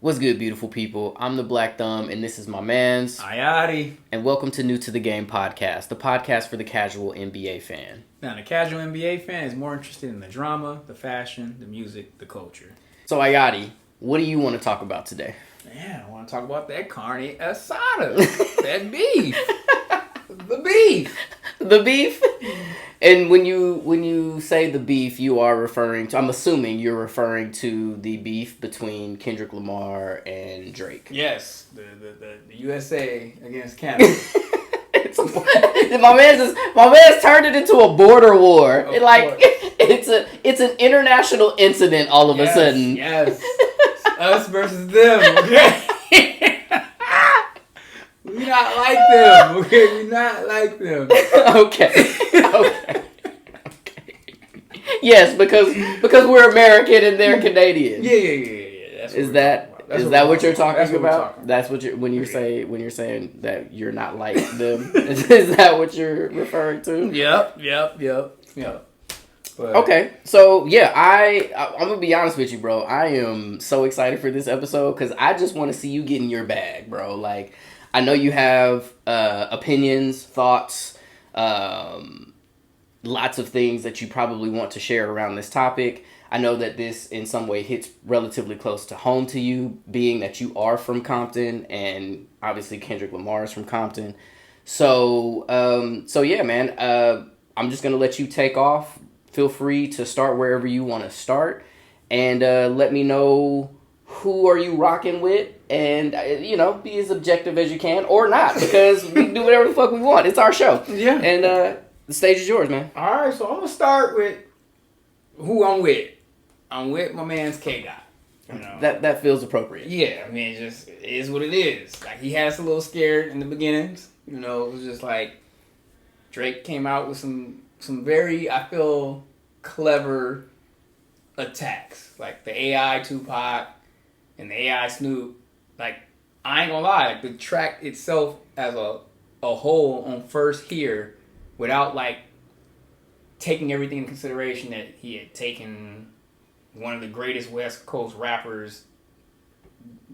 What's good, beautiful people? I'm the Black Thumb, and this is my man's Ayati. And welcome to New to the Game podcast, the podcast for the casual NBA fan. Now, the casual NBA fan is more interested in the drama, the fashion, the music, the culture. So, Ayati, what do you want to talk about today? Man, I want to talk about that carne asada, that beef, the beef. The beef? And when you say the beef, you are referring to, I'm assuming you're referring to the beef between Kendrick Lamar and Drake. Yes, the USA against Canada. my man's turned it into a border war. It's an international incident all of a sudden. Yes, us versus them. Okay. We not like them, okay? We not like them. Okay. Yes, because we're American and they're Canadian. Yeah. Is that what you're talking about? That's what when you're saying that you're not like them. Is that what you're referring to? Yep. But, okay, so yeah, I'm gonna be honest with you, bro. I am so excited for this episode because I just want to see you get in your bag, bro. Like, I know you have opinions, thoughts, lots of things that you probably want to share around this topic. I know that this in some way hits relatively close to home to you, being that you are from Compton, and obviously Kendrick Lamar is from Compton. So yeah, man, I'm just gonna let you take off. Feel free to start wherever you want to start, and let me know who are you rocking with, and be as objective as you can, or not, because we can do whatever the fuck we want. It's our show. Yeah. And the stage is yours, man. All right, so I'm gonna start with who I'm with. I'm with my man's K-Dot. That feels appropriate. Yeah, I mean, it is what it is. Like, he had us a little scared in the beginnings. It was just like Drake came out with some very, I feel, clever attacks, like the AI Tupac and the AI Snoop. Like, I ain't gonna lie, like, the track itself as a whole on first hear, without like taking everything into consideration that he had taken one of the greatest West Coast rappers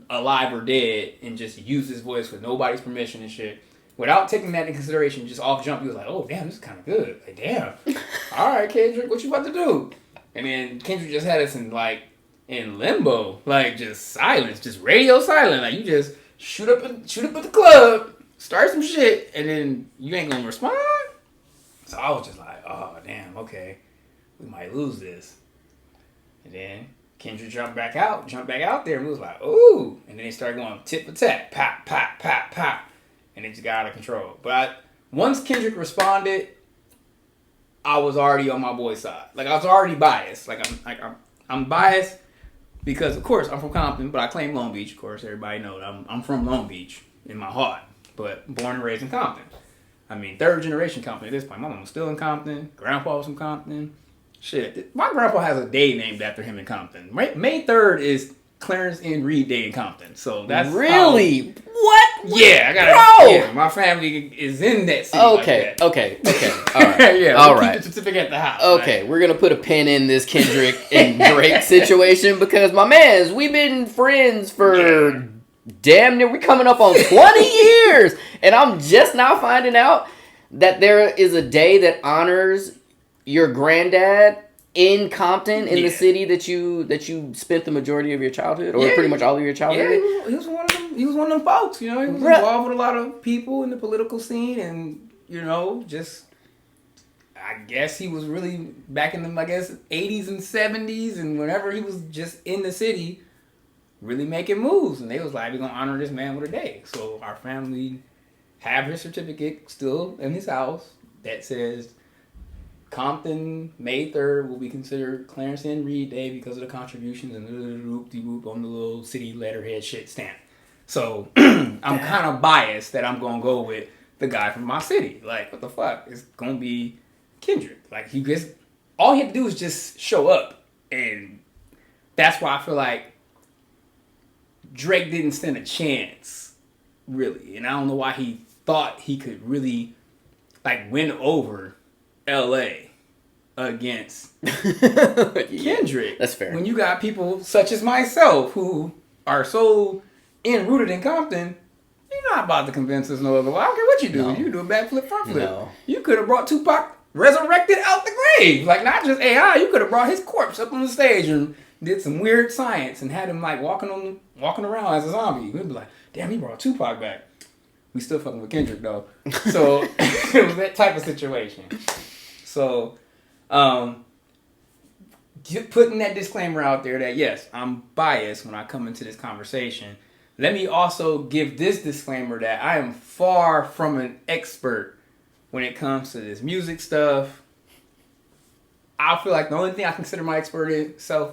alive or dead and just used his voice with nobody's permission and shit. Without taking that into consideration, just off jump, he was like, oh, damn, this is kind of good. Like, damn. All right, Kendrick, what you about to do? And then Kendrick just had us in limbo. Like, just silence. Just radio silent. Like, you just shoot up at the club, start some shit, and then you ain't gonna respond? So I was just like, oh, damn, okay. We might lose this. And then Kendrick jumped back out there, and we was like, ooh. And then they started going tit for tat, pop, pop, pop, pop. And it just got out of control. But once Kendrick responded, I was already on my boy's side. Like, I was already biased. I'm biased because, of course, I'm from Compton, but I claim Long Beach. Of course, everybody knows I'm from Long Beach in my heart, but born and raised in Compton. I mean, third generation Compton at this point. My mom was still in Compton. Grandpa was from Compton. Shit, my grandpa has a day named after him in Compton. May 3rd is Clarence N. Reed Day in Compton. So that's really what? Yeah, I got. Yeah, my family is in that city. Okay. All right. Yeah, all we'll right. Keep the certificate at the house. Okay, right? We're gonna put a pin in this Kendrick and Drake situation because my mans, we've been friends for damn near, we're coming up on 20 years, and I'm just now finding out that there is a day that honors your granddad in Compton, in the city that you spent the majority of your childhood, or pretty much all of your childhood. Yeah, he was one of them. He was one of them folks. He was involved with a lot of people in the political scene, and just I guess he was really back in the 80s and 70s, and whenever he was just in the city, really making moves. And they was like, we're gonna honor this man with a day. So our family have his certificate still in his house that says Compton, May 3rd, will be considered Clarence N. Reed Day because of the contributions and the on the little city letterhead shit stamp. So I'm kind of biased that I'm going to go with the guy from my city. Like, what the fuck? It's going to be Kendrick. Like, all he had to do is just show up. And that's why I feel like Drake didn't stand a chance, really. And I don't know why he thought he could really, win over L.A. against Kendrick. That's fair. When you got people such as myself who are so rooted in Compton, you're not about to convince us no other way. I don't care what you do. No. You do a backflip, front flip. No. You could have brought Tupac resurrected out the grave. Like, not just AI. You could have brought his corpse up on the stage and did some weird science and had him, like, walking around as a zombie. We'd be like, damn, he brought Tupac back. We still fucking with Kendrick, though. So, it was that type of situation. So, putting that disclaimer out there that, yes, I'm biased when I come into this conversation. Let me also give this disclaimer that I am far from an expert when it comes to this music stuff. I feel like the only thing I consider my expert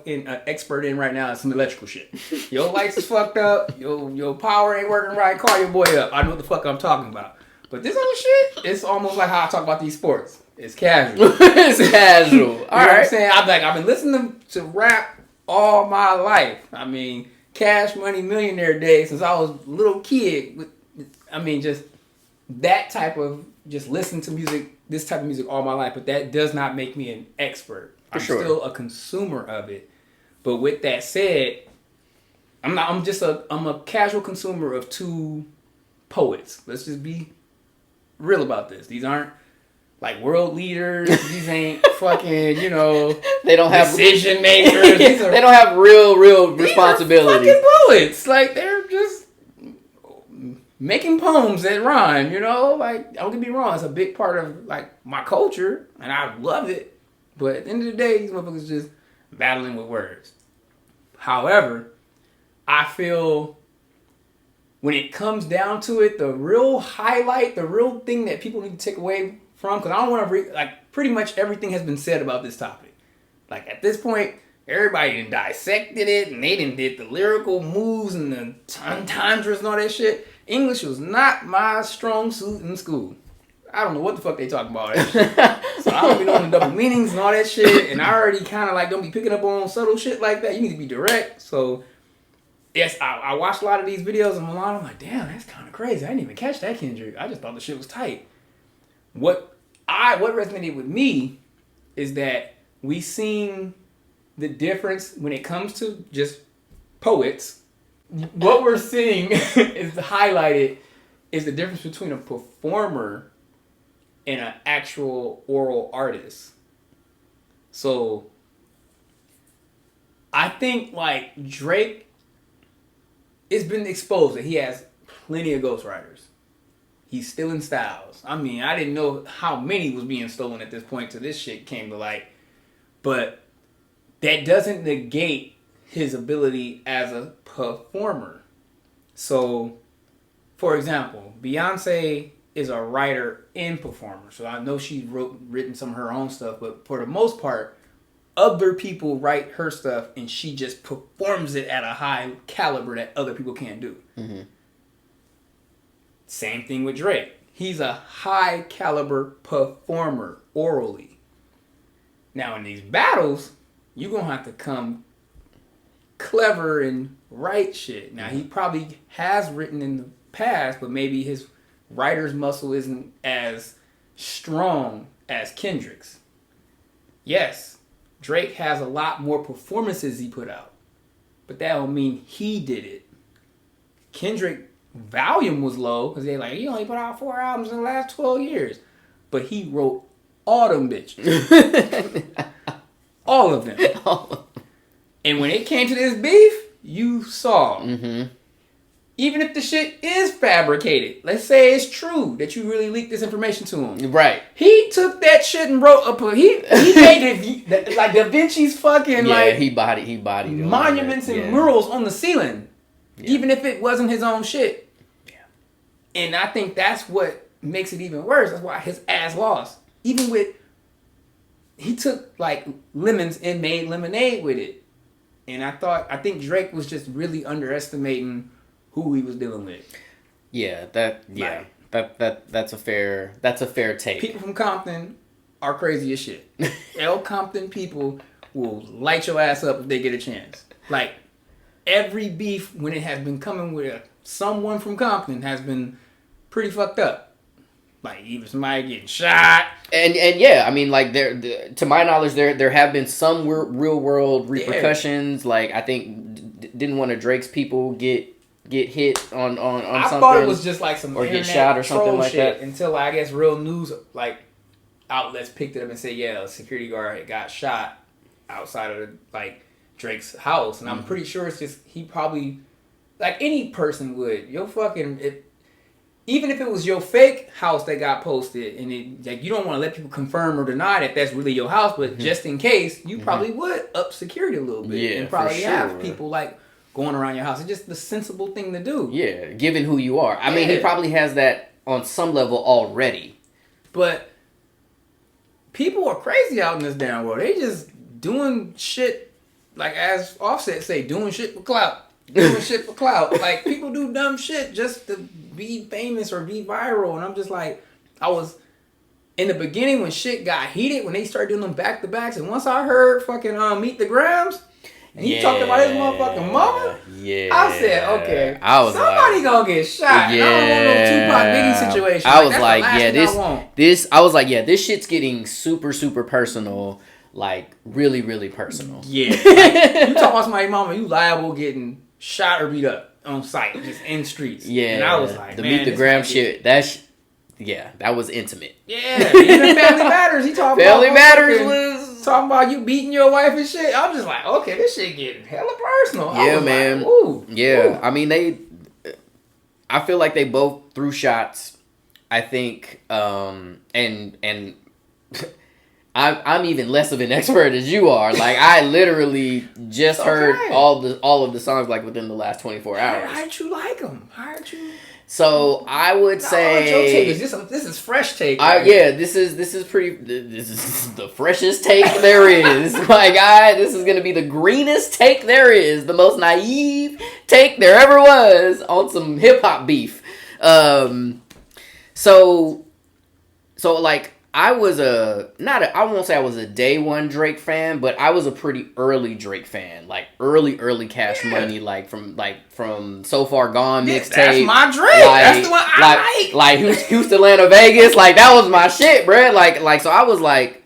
in right now is some electrical shit. Your lights is fucked up. Your power ain't working right. Call your boy up. I know what the fuck I'm talking about. But this other shit, it's almost like how I talk about these sports. It's casual. It's casual. You know what I'm saying? I've been listening to rap all my life. I mean, Cash Money Millionaire days since I was a little kid. Just that type of just listening to music, this type of music all my life. But that does not make me an expert. I'm still a consumer of it. But with that said, I'm a casual consumer of two poets. Let's just be real about this. These aren't like world leaders. These ain't fucking, they don't have decision makers. They don't have real responsibility. These are fucking poets. Like, they're just making poems that rhyme, Like, don't get me wrong, it's a big part of, like, my culture, and I love it. But at the end of the day, these motherfuckers just battling with words. However, I feel when it comes down to it, the real highlight, the real thing that people need to take away from, because I don't want to pretty much everything has been said about this topic. Like, at this point, everybody done dissected it, and they done did the lyrical moves and the entendres and all that shit. English was not my strong suit in school. I don't know what the fuck they talking about. That shit. So I don't be knowing the double meanings and all that shit, and I already kind of like don't be picking up on subtle shit like that. You need to be direct. So yes, I watched a lot of these videos and I'm like, damn, that's kind of crazy. I didn't even catch that, Kendrick. I just thought the shit was tight. What resonated with me is that we seen the difference when it comes to just poets. What we're seeing is highlighted is the difference between a performer and an actual oral artist. So I think like Drake, it's been exposed that he has plenty of ghostwriters. He's stealing styles. I mean, I didn't know how many was being stolen at this point till this shit came to light. But that doesn't negate his ability as a performer. So, for example, Beyonce is a writer and performer. So I know she's written some of her own stuff, but for the most part, other people write her stuff and she just performs it at a high caliber that other people can't do. Mm-hmm. Same thing with Drake. He's a high caliber performer orally. Now in these battles, you're going to have to come clever and write shit. Now he probably has written in the past, but maybe his writer's muscle isn't as strong as Kendrick's. Yes, Drake has a lot more performances he put out, but that don't mean he did it. Kendrick volume was low because they like, he only put out 4 albums in the last 12 years, but he wrote all them bitches. All of them. And when it came to this beef, you saw. Mm-hmm. Even if the shit is fabricated, let's say it's true that you really leaked this information to him. Right. He took that shit and wrote up. He made it like Da Vinci's fucking he bodied monuments and murals on the ceiling, even if it wasn't his own shit. Yeah. And I think that's what makes it even worse. That's why his ass lost. Even with he took like lemons and made lemonade with it. And I think Drake was just really underestimating who he was dealing with. Yeah, that's a fair take. People from Compton are crazy as shit. Compton people will light your ass up if they get a chance. Like every beef when it has been coming with someone from Compton has been pretty fucked up. Like even somebody getting shot. And yeah, I mean, like to my knowledge, there have been some real world repercussions. Yeah. Like I think didn't one of Drake's people get hit on something. I thought it was just like some or internet get shot or something like shit that until I guess real news like outlets picked it up and said, yeah, a security guard got shot outside of like Drake's house, and I'm pretty sure it's just he probably like any person would even if it was your fake house that got posted, and it, like you don't want to let people confirm or deny that that's really your house, but just in case, you probably would up security a little bit and probably have people like going around your house. It's just the sensible thing to do. Yeah, given who you are. I mean, he probably has that on some level already. But people are crazy out in this damn world. They just doing shit, like as Offset say, doing shit for clout. Doing shit for clout. Like, people do dumb shit just to be famous or be viral. And I'm just like, I was, in the beginning when shit got heated, when they started doing them back-to-backs, and once I heard fucking Meet the Grams, and he talked about his motherfucking mama, I said, okay, somebody gonna get shot. Yeah. I don't want no Tupac Biggie situation. I was like, this shit's getting super, super personal. Like, really, really personal. Yeah. Like, you talk about somebody's mama, you liable getting shot or beat up on sight, just in streets. Yeah. And I was like, the Meet the Gram shit, that was intimate. Yeah. Even Family Matters, he talking about Family Matters was talking about you beating your wife and shit. I'm just like, okay, this shit getting hella personal. Yeah, man. Like, ooh, yeah. ooh. I mean, I feel like they both threw shots. I think, and I'm even less of an expert as you are. Like, I literally just heard all of the songs like within the last 24 hours. How did you like them? How did you? So I would say this is fresh take. This is the freshest take there is. My guy, this is gonna be the greenest take there is, the most naive take there ever was on some hip hop beef. So like, I was I won't say I was a day one Drake fan, but I was a pretty early Drake fan, like early Cash Money, like from So Far Gone mixtape. That's my Drake. That's the one I like. Like Houston, Atlanta, Vegas, like that was my shit, bro. Like so I was like,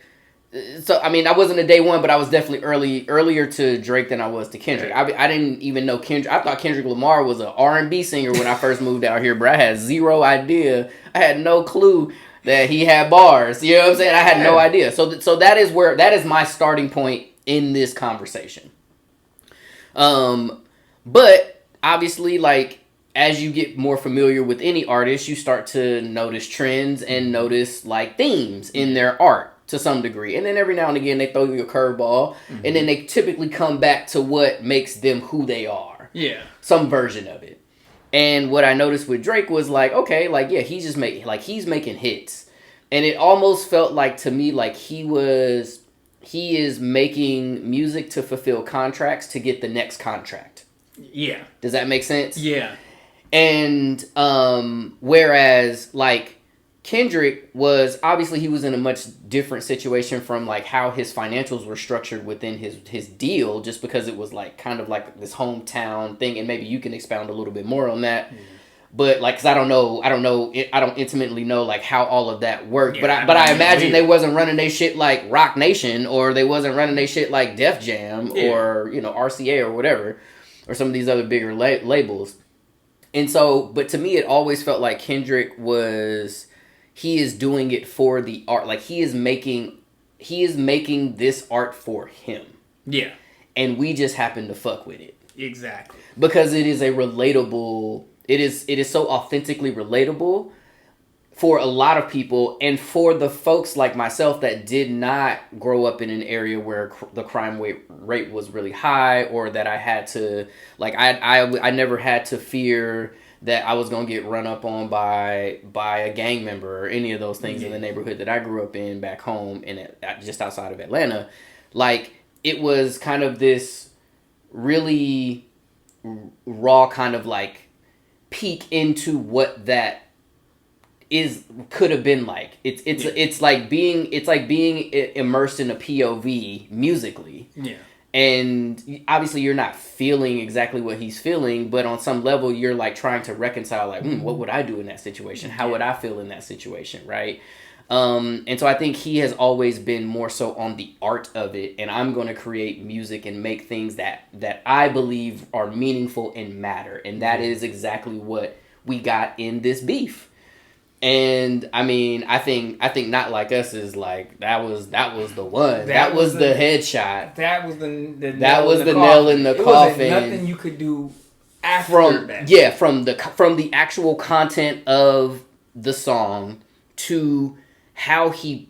so I mean I wasn't a day one, but I was definitely earlier to Drake than I was to Kendrick. I didn't even know Kendrick. I thought Kendrick Lamar was an R&B singer when I first moved out here, bro. I had zero idea. I had no clue that he had bars. You know what I'm saying? I had no idea. So that is my starting point in this conversation. But obviously, like, as you get more familiar with any artist, you start to notice trends and notice like themes in their art to some degree. And then every now and again they throw you a curveball, and then they typically come back to what makes them who they are. Yeah. Some version of it. And what I noticed with Drake was like, okay, like, yeah, he's making hits. And it almost felt like to me like he is making music to fulfill contracts to get the next contract. Yeah. Does that make sense? Yeah. And whereas like Kendrick was obviously he was in a much different situation from like how his financials were structured within his deal, just because it was like kind of like this hometown thing, and maybe you can expound a little bit more on that. But like, cause I don't intimately know like how all of that worked. Yeah, but I imagine they wasn't running their shit like Rock Nation, or they wasn't running their shit like Def Jam, or RCA or whatever, or some of these other bigger labels. And so, but to me, it always felt like Kendrick he is doing it for the art. Like he is making this art for him. Yeah. And we just happen to fuck with it. Exactly. Because it is a relatable, it is so authentically relatable for a lot of people, and for the folks like myself that did not grow up in an area where the crime rate was really high, or that I had to, like, I never had to fear that I was going to get run up on by a gang member or any of those things in the neighborhood that I grew up in back home just outside of Atlanta. Like, it was kind of this really raw kind of like peek into what that could have been like. It's like being immersed in a POV musically. Yeah. And obviously you're not feeling exactly what he's feeling, but on some level you're like trying to reconcile like, what would I do in that situation? How would I feel in that situation, right? And so I think he has always been more so on the art of it, and I'm going to create music and make things that I believe are meaningful and matter, and that is exactly what we got in this beef. And I mean, I think Not Like Us is like that was the one. That was the headshot. That was the nail in the coffin. There wasn't nothing you could do after that. Yeah, from the actual content of the song to how to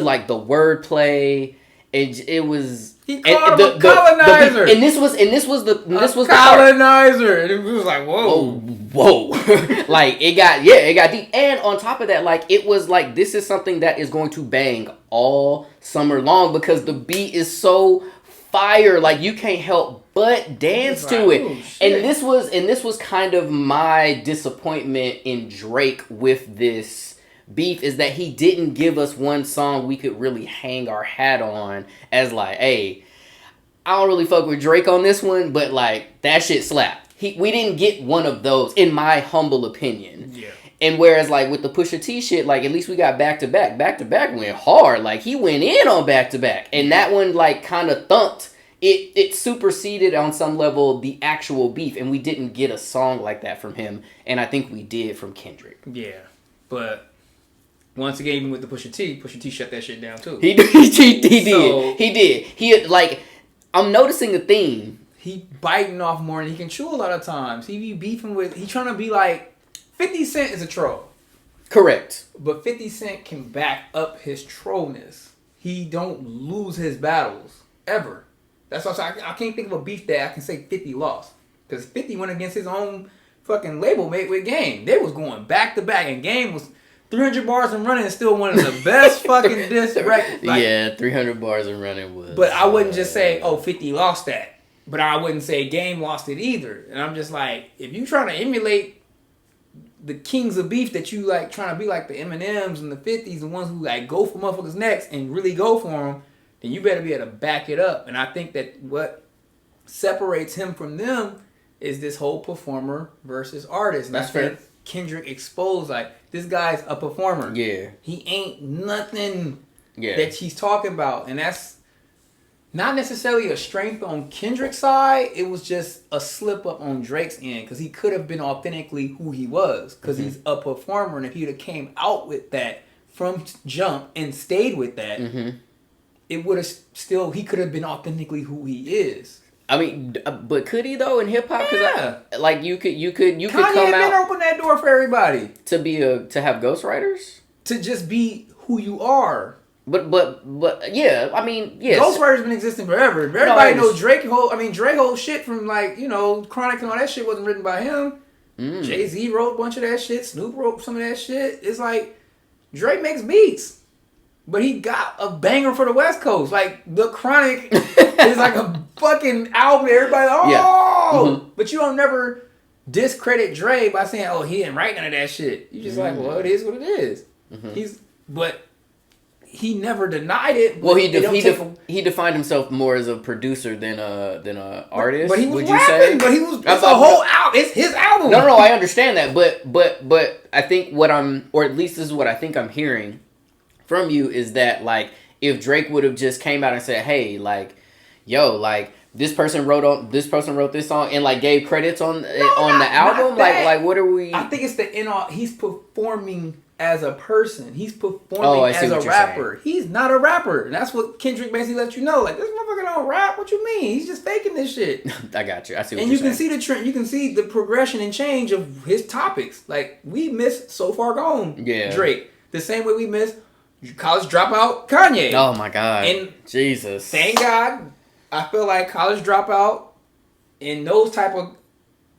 like the wordplay. It was. He called him a colonizer, and this was the colonizer, and it was like whoa. Like it got deep, and on top of that, like it was like this is something that is going to bang all summer long because the beat is so fire, like you can't help but dance to it. And this was kind of my disappointment in Drake with this beef, is that he didn't give us one song we could really hang our hat on as like, hey, I don't really fuck with Drake on this one, but like that shit slapped. We didn't get one of those, in my humble opinion. Yeah. And whereas like with the Pusha T shit, like at least we got back to back. Back to back went hard. Like he went in on back to back, and that one like kind of thumped. It superseded on some level the actual beef, and we didn't get a song like that from him, and I think we did from Kendrick. Yeah, but. Once again, even with the Pusha T shut that shit down too. He did. He did. He like, I'm noticing a theme. He biting off more than he can chew a lot of times. He be beefing with. He trying to be like 50 Cent is a troll. Correct. But 50 Cent can back up his trollness. He don't lose his battles ever. That's why I can't think of a beef that I can say 50 lost, because 50 went against his own fucking label mate with Game. They was going back to back, and Game was 300 bars and running is still one of the best fucking diss records. Like, yeah, 300 bars and running was. But I wouldn't just say, 50 lost that. But I wouldn't say Game lost it either. And I'm just like, if you trying to emulate the kings of beef that you like, trying to be like the Eminems and the 50s, the ones who like go for motherfuckers' necks and really go for them, then you better be able to back it up. And I think that what separates him from them is this whole performer versus artist. And that's fair. Kendrick exposed, like, this guy's a performer. Yeah. He ain't nothing that he's talking about. And that's not necessarily a strength on Kendrick's side. It was just a slip up on Drake's end, because he could have been authentically who he was, because he's a performer. And if he'd have came out with that from jump and stayed with that, it would have still, he could have been authentically who he is. I mean, but could he though in hip hop? Yeah. Like you could Kanye come out been open that door for everybody to have ghostwriters, to just be who you are. But yeah, I mean, yes. Ghostwriters been existing forever. Everybody knows Drake whole shit from like, Chronic and all that shit wasn't written by him. Jay-Z wrote a bunch of that shit. Snoop wrote some of that shit. It's like Drake makes beats. But he got a banger for the West Coast. Like, The Chronic is like a fucking album that everybody, But you don't never discredit Dre by saying, he didn't write none of that shit. You just like, well, it is what it is. But he never denied it. Well, he defined himself more as a producer than a artist. But he was would rapping. You say? But he was. It's a whole album. It's his album. No, I understand that. But I think or at least this is what I think I'm hearing from you, is that like if Drake would have just came out and said, hey, like, yo, like this person wrote this song and like gave credits on the album, like what are we? I think it's he's performing as a person. He's performing as a rapper. He's not a rapper. And that's what Kendrick basically let you know. Like, this motherfucker don't rap. What you mean? He's just faking this shit. I got you. I see what you're saying. And you can see the trend. You can see the progression and change of his topics. Like, we miss So Far Gone Drake. The same way we miss College Dropout Kanye. Oh my God. And Jesus. Thank God. I feel like College Dropout and those type of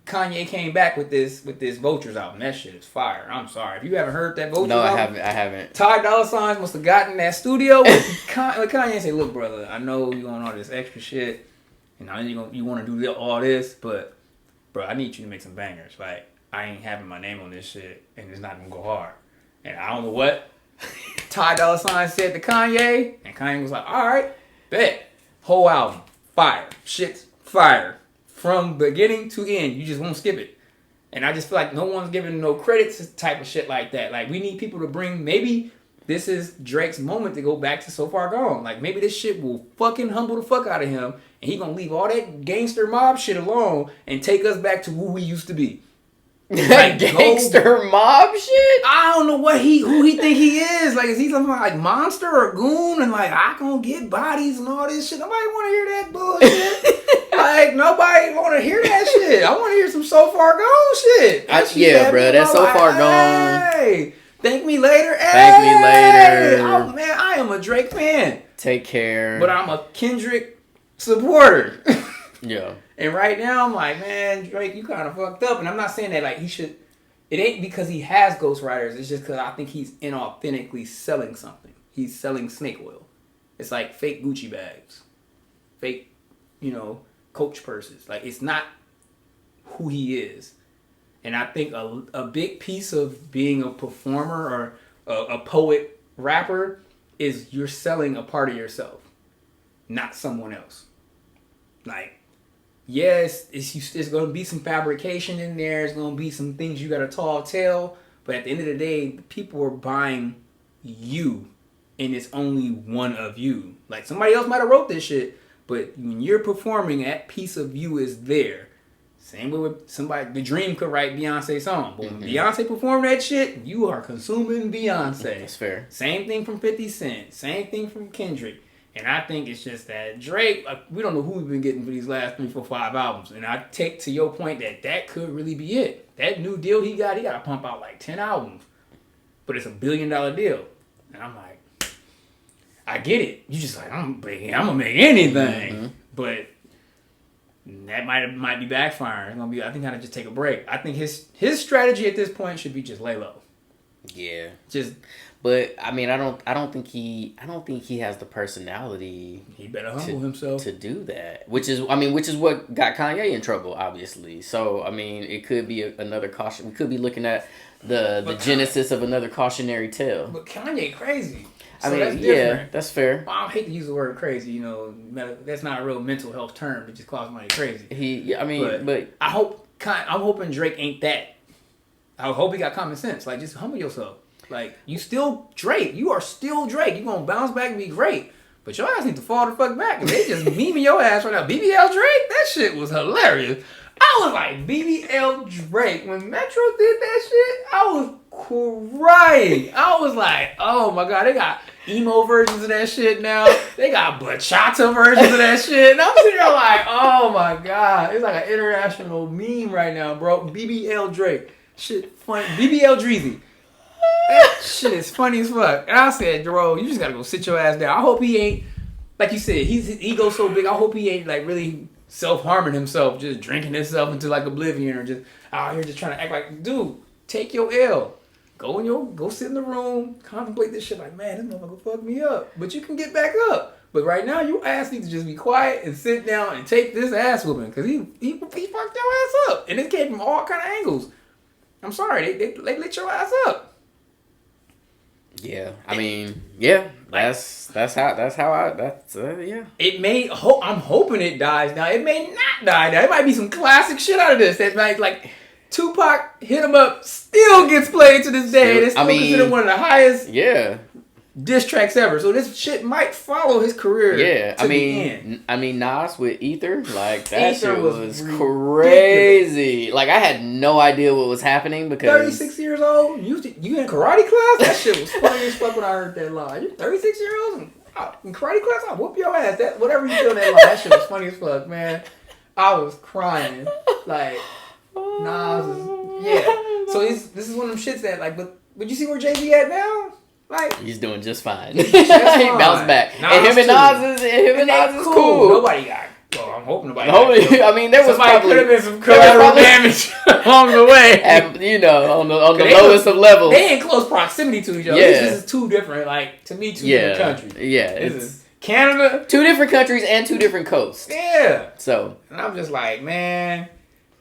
Kanye came back with this Vultures album. That shit is fire. I'm sorry. If you haven't heard that Vultures album. I haven't. Ty Dolla $ign must have gotten that studio with Kanye and say, look, brother, I know you on all this extra shit, and I know you want to do all this, but, bro, I need you to make some bangers. Like, I ain't having my name on this shit, and it's not going to go hard. And I don't know what Ty Dolla $ign said to Kanye, and Kanye was like, all right, bet. Whole album, fire. Shit's fire. From beginning to end, you just won't skip it. And I just feel like no one's giving no credit to type of shit like that. Like, we need people to bring maybe this is Drake's moment to go back to So Far Gone. Like, maybe this shit will fucking humble the fuck out of him, and he gonna leave all that gangster mob shit alone and take us back to who we used to be. Like, gangster mob shit? I don't know who he think he is. Like, is he something like monster or goon? And like, I gonna get bodies and all this shit. Nobody want to hear that bullshit. Like, nobody want to hear that shit. I want to hear some So Far Gone shit. Yeah, bro, that's So Far Gone. Hey, thank me later. Thank me later. Oh man, I am a Drake fan. Take care. But I'm a Kendrick supporter. Yeah. And right now, I'm like, man, Drake, you kind of fucked up. And I'm not saying that, like, he should... It ain't because he has ghostwriters. It's just because I think he's inauthentically selling something. He's selling snake oil. It's like fake Gucci bags. Fake, Coach purses. Like, it's not who he is. And I think a big piece of being a performer or a poet, rapper, is you're selling a part of yourself. Not someone else. Like... Yes, it's going to be some fabrication in there. It's going to be some things you got to tall tale. But at the end of the day, people are buying you, and it's only one of you. Like, somebody else might have wrote this shit, but when you're performing, that piece of you is there. Same way with somebody, The Dream could write Beyonce's song. But when Beyonce performed that shit, you are consuming Beyonce. That's fair. Same thing from 50 Cent. Same thing from Kendrick. And I think it's just that Drake, we don't know who we've been getting for these last 3, 4, 5 albums. And I take to your point that could really be it. That new deal he got to pump out like 10 albums. But it's $1 billion deal. And I'm like, I get it. You just like, I'm going to make anything. Mm-hmm. But that might be backfiring. It's gonna be, I think I gotta just take a break. I think his strategy at this point should be just lay low. Yeah. Just... But I mean, I don't think he has the personality. He better humble himself to do that. Which is what got Kanye in trouble, obviously. So I mean, it could be another caution. We could be looking at the genesis of another cautionary tale. But Kanye crazy. So I mean, that's different. That's fair. Well, I hate to use the word crazy. That's not a real mental health term. It just calls somebody crazy. But I'm hoping Drake ain't that. I hope he got common sense. Like, just humble yourself. Like, you still Drake. You are still Drake. You gonna bounce back and be great. But your ass need to fall the fuck back. And they just memeing your ass right now. BBL Drake? That shit was hilarious. I was like, BBL Drake. When Metro did that shit, I was crying. I was like, oh my God. They got emo versions of that shit now. They got bachata versions of that shit. And I'm sitting there like, oh my God. It's like an international meme right now, bro. BBL Drake. Shit funny. BBL Dreezy. That shit is funny as fuck. And I said, Jerome, you just gotta go sit your ass down. I hope he ain't, like you said, his ego's so big. I hope he ain't like really self-harming himself, just drinking himself into like oblivion or just out here just trying to act like, dude, take your L. Go sit in the room, contemplate this shit like, man, this motherfucker fucked me up. But you can get back up. But right now, your ass needs to just be quiet and sit down and take this ass whooping. Because he fucked your ass up. And it came from all kind of angles. I'm sorry, they lit your ass up. Yeah, I mean, yeah, that's how. Yeah. It may. I'm hoping it dies now. It may not die now. It might be some classic shit out of this. That might like Tupac Hit 'Em Up still gets played to this day. It's still considered one of the highest diss tracks ever. So this shit might follow his career. Yeah, to the end. I mean, Nas with Ether, like that shit was crazy. Like I had no idea what was happening because 36 years old. You in karate class? That shit was funny as fuck when I heard that line. You're 36 years old in karate class? I'll whoop your ass. That whatever you do in that line, that shit was funny as fuck, man. I was crying. Like Nas is, So this is one of them shits that like, but you see where Jay-Z at now? Like, he's doing just fine. He bounced back. And him and Nas is cool. Nobody got. Well, I'm hoping nobody got. I mean, there was probably could have been some collateral damage along the way. On the lowest of levels. They in close proximity to each other. Yeah. This is two different, like to me, two different countries. Yeah, this is Canada, 2 different countries and 2 different coasts. Yeah. So, and I'm just like, man,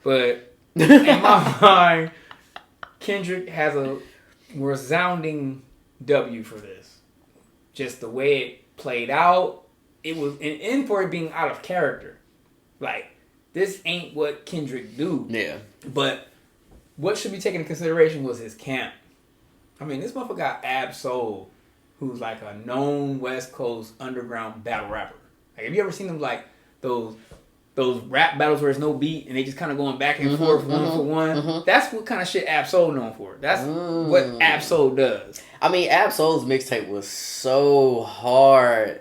but in my mind, Kendrick has a resounding W for this. Just the way it played out, it was in for it being out of character. Like, this ain't what Kendrick do. Yeah. But what should be taken into consideration was his camp. I mean, this motherfucker got Ab-Soul who's like a known West Coast underground battle rapper. Like, have you ever seen them like those rap battles where there's no beat and they just kind of going back and forth one for one? That's what kind of shit Ab-Soul known for. That's what Ab-Soul does. I mean, Ab-Soul's mixtape was so hard.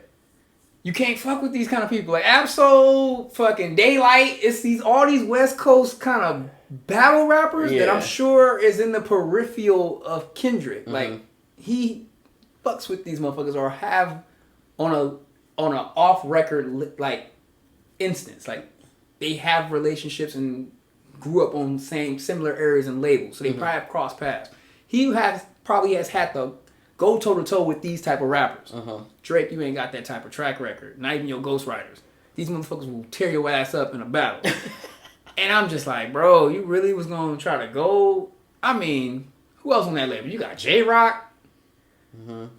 You can't fuck with these kind of people. Like Ab-Soul, fucking Daylight. It's all these West Coast kind of battle rappers that I'm sure is in the peripheral of Kendrick. Like, he fucks with these motherfuckers or have on a off record like instance. Like, they have relationships and grew up on similar areas and labels. So they probably have crossed paths. He probably has had to go toe to toe with these type of rappers. Drake, you ain't got that type of track record. Not even your ghostwriters. These motherfuckers will tear your ass up in a battle. And I'm just like, bro, you really was gonna try to go? I mean, who else on that label? You got J-Rock,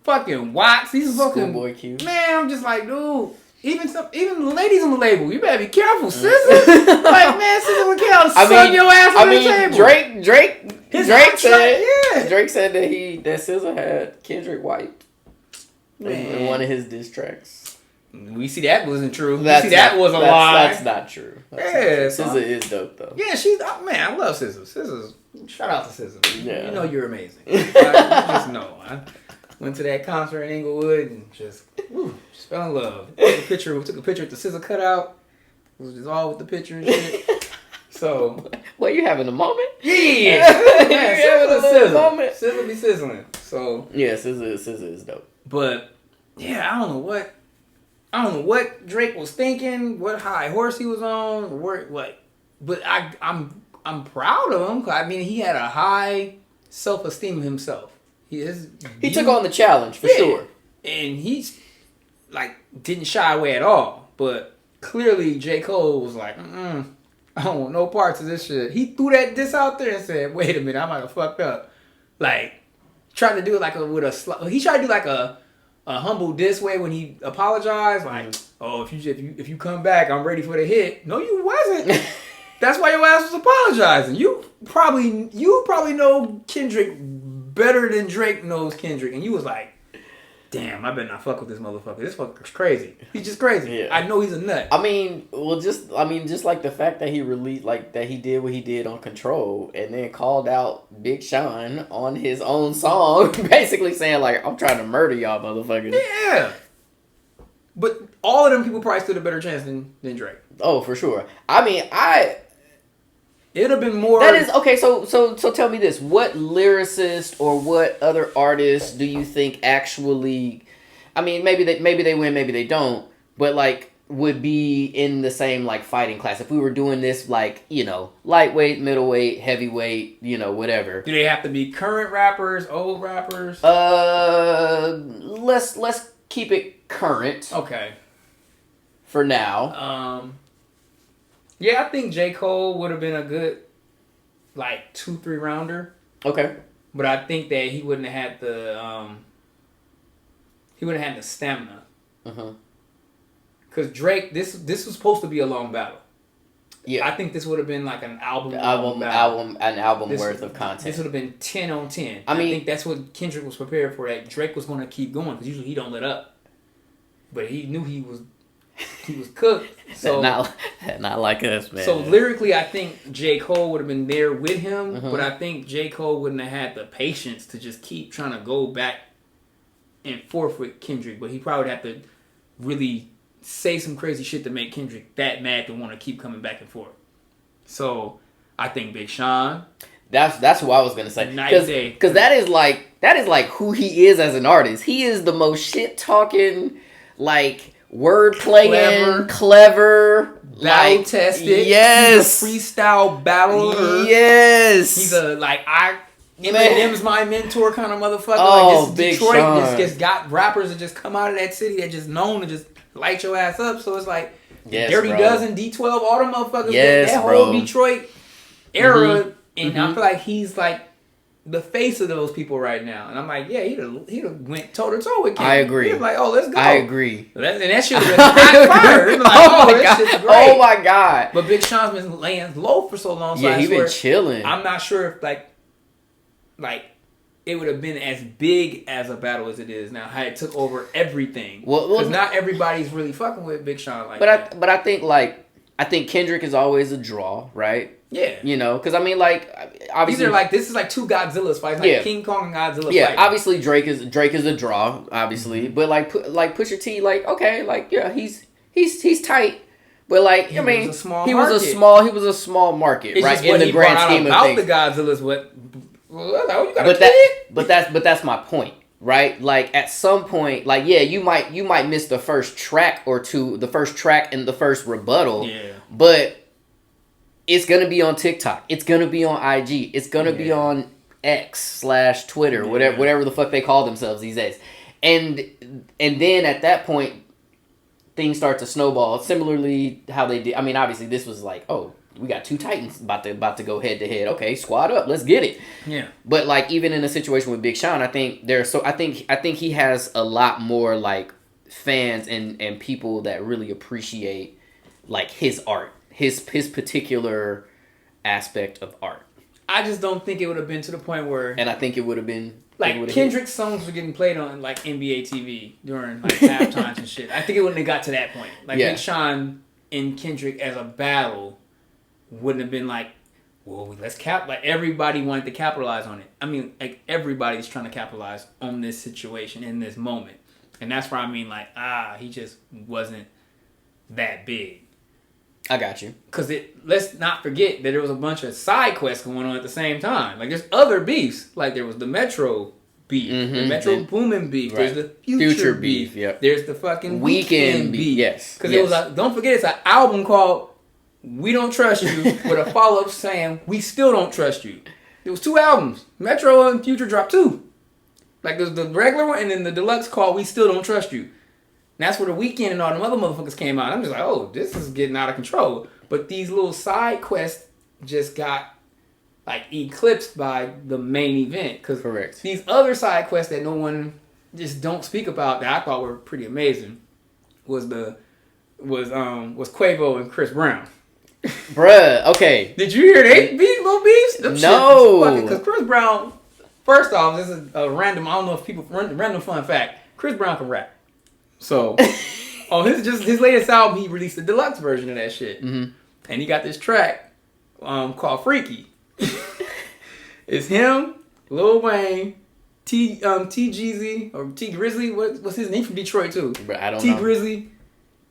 fucking Watts. These are fucking Schoolboy Q. Man, I'm just like, dude. Even the ladies on the label, you better be careful, SZA. Like, man, SZA would kill, son your ass on the table. Drake said that SZA had Kendrick wiped in one of his diss tracks. We see that wasn't true. That was a lie. That's not true. SZA is dope though. Yeah, I love SZA. SZA's, shout out to SZA. Yeah. You know you're amazing. You just know. I went to that concert in Inglewood and just fell in love. We took a picture with the SZA cutout. It was just all with the picture and shit. So, well, you having a moment? Yeah, SZA be sizzling. So yeah, SZA is dope. But yeah, I don't know what Drake was thinking, what high horse he was on, but I'm proud of him. I mean, he had a high self-esteem of himself. He took on the challenge for sure, and he's like didn't shy away at all. But clearly, J. Cole was like, I don't want no parts of this shit. He threw that diss out there and said, "Wait a minute, I might have fucked up." Like, tried to do it like he tried to do like a humble diss way when he apologized. Like, oh, if you come back, I'm ready for the hit. No, you wasn't. That's why your ass was apologizing. You probably know Kendrick better than Drake knows Kendrick, and you was like, damn, I better not fuck with this motherfucker. This fucker's crazy. He's just crazy. Yeah. I know he's a nut. I mean, just like the fact that he released, like that he did what he did on Control, and then called out Big Sean on his own song, basically saying like, I'm trying to murder y'all motherfuckers. Yeah. But all of them people probably stood a better chance than Drake. Oh, for sure. I mean, it'd have been more. That is okay. So tell me this: what lyricist or what other artist do you think actually? I mean, maybe they win, maybe they don't, but like would be in the same like fighting class if we were doing this like lightweight, middleweight, heavyweight, whatever. Do they have to be current rappers, old rappers? Let's keep it current. Okay. For now. Yeah, I think J. Cole would have been a good, like, 2-3 rounder. Okay. But I think that he wouldn't have had the stamina. Because Drake, this was supposed to be a long battle. Yeah. I think this would have been like an album worth of content. This would have been 10 on 10. I think that's what Kendrick was prepared for. That Drake was going to keep going because usually he don't let up. But he knew he was cooked. So not like us, man. So lyrically, I think J. Cole would have been there with him, but I think J. Cole wouldn't have had the patience to just keep trying to go back and forth with Kendrick. But he probably would have to really say some crazy shit to make Kendrick that mad to want to keep coming back and forth. So I think Big Sean. That's who I was gonna say. Because that is like who he is as an artist. He is the most shit talking, like word playing, clever, battle tested. Yes, he's a freestyle battler. Yes, he's Eminem's my mentor kind of motherfucker. Oh, like Big Detroit Sean. just got rappers that just come out of that city that just known to just light your ass up. So it's like Dirty Dozen, D12, all them motherfuckers. That whole Detroit era, and I feel like he's like the face of those people right now. And I'm like, yeah, he'd have went toe to toe with Kendrick. I agree. He'd like, oh, let's go. I agree. And that shit was hot fire. Like, this shit's great. Oh my god. But Big Sean's been laying low for so long. So yeah, he's been chilling. I'm not sure if it would have been as big as a battle as it is now. How it took over everything. Because not everybody's really fucking with Big Sean like that. But I think Kendrick is always a draw, right? Yeah. You know, because I mean, like, obviously, these are like, this is like two Godzillas fighting, like King Kong and Godzilla. Yeah, fighting. Obviously Drake is a draw, obviously, but like Pusha T, like, okay, like, yeah, he's tight. But like, he was a small market, it's right? In the grand scheme of things. The Godzillas, you got but that's my point, right? Like at some point, like you might miss the first track or two, the first track and the first rebuttal, but it's gonna be on TikTok, it's gonna be on IG, it's gonna be on X/Twitter, whatever the fuck they call themselves these days, and then at that point, things start to snowball. Similarly, how they did. I mean, obviously, this was like, oh, we got two Titans about to go head to head. Okay, squad up, let's get it. Yeah. But like, even in a situation with Big Sean, I think he has a lot more like fans and people that really appreciate like his art, his particular aspect of art. I just don't think it would have been to the point where. And I think it would have been. Like, Kendrick's songs were getting played on, like, NBA TV during, like, half times and shit. I think it wouldn't have got to that point. Like, Big Sean and Kendrick as a battle wouldn't have been like, well, like, everybody wanted to capitalize on it. I mean, like, everybody's trying to capitalize on this situation in this moment. And that's where I mean, like, he just wasn't that big. I got you. Because let's not forget that there was a bunch of side quests going on at the same time. Like, there's other beefs. Like, there was the Metro beef, the Metro Boomin beef. Right. There's the Future beef. Yep. There's the fucking Weekend beef. Yes. Because it was don't forget, it's an album called We Don't Trust You with a follow-up saying We Still Don't Trust You. There was 2 albums. Metro and Future dropped 2. Like, there's the regular one and then the deluxe called We Still Don't Trust You. And that's where the Weekend and all them other motherfuckers came out. I'm just like, oh, this is getting out of control. But these little side quests just got like eclipsed by the main event. Because these other side quests that no one just don't speak about that I thought were pretty amazing was Quavo and Chris Brown. Bruh, okay. Did you hear they little beefs? No. Because Chris Brown, first off, this is a random, I don't know if people, random fun fact. Chris Brown can rap. So, on his latest album, he released a deluxe version of that shit. Mm-hmm. And he got this track called Freaky. It's him, Lil Wayne, T Jeezy, or T Grizzly, what's his name from Detroit too? But I don't know. T Grizzly,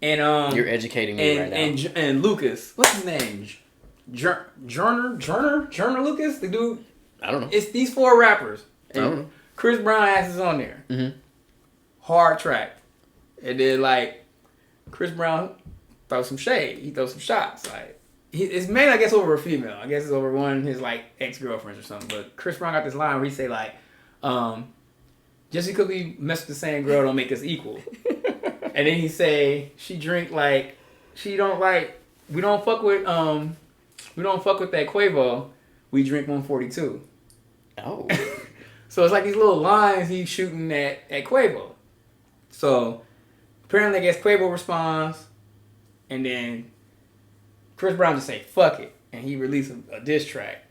and you're educating me right now. And Lucas, what's his name? Joyner Lucas, the dude. I don't know. It's these 4 rappers. And I don't know. Chris Brown ass is on there. Mm-hmm. Hard track. And then, like, Chris Brown throws some shade. He throws some shots. Like, it's mainly, I guess, over a female. I guess it's over one of his, like, ex-girlfriends or something. But Chris Brown got this line where he say, like, just because we mess with the same girl don't make us equal. And then he say, we don't fuck with that Quavo. We drink 142. Oh. So it's like these little lines he's shooting at Quavo. So apparently, I guess Quavo responds, and then Chris Brown just say, fuck it, and he released a diss track.